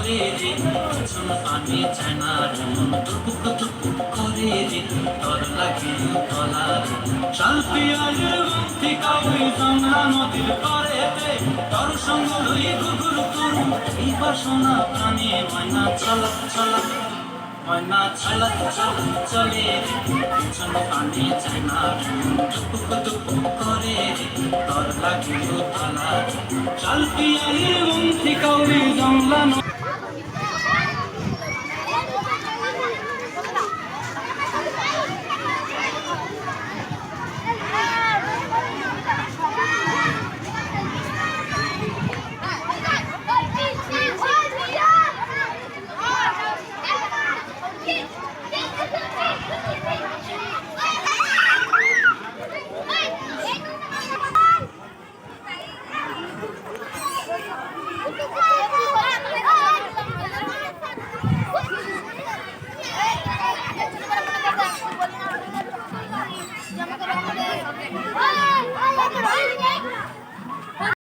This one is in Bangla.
করে রে পিছন পানি চায় না রে মন টুকুক টুকুক করে রে তর লাগে তলা রে শালপিয়ালের গন্থি কাউরি জংলা নদীর পাড়েতে তর সঙ্গ লই গুগুর তরু এই বাসনা প্রাণে ময়না চলা চলা ময়না চলা চলা চলে রে পিছন পানি চায় না রে মন টুকুক টুকুক করে রে তর লাগে তলা রে শালপিয়ালের গন্থি কাউরি জংলা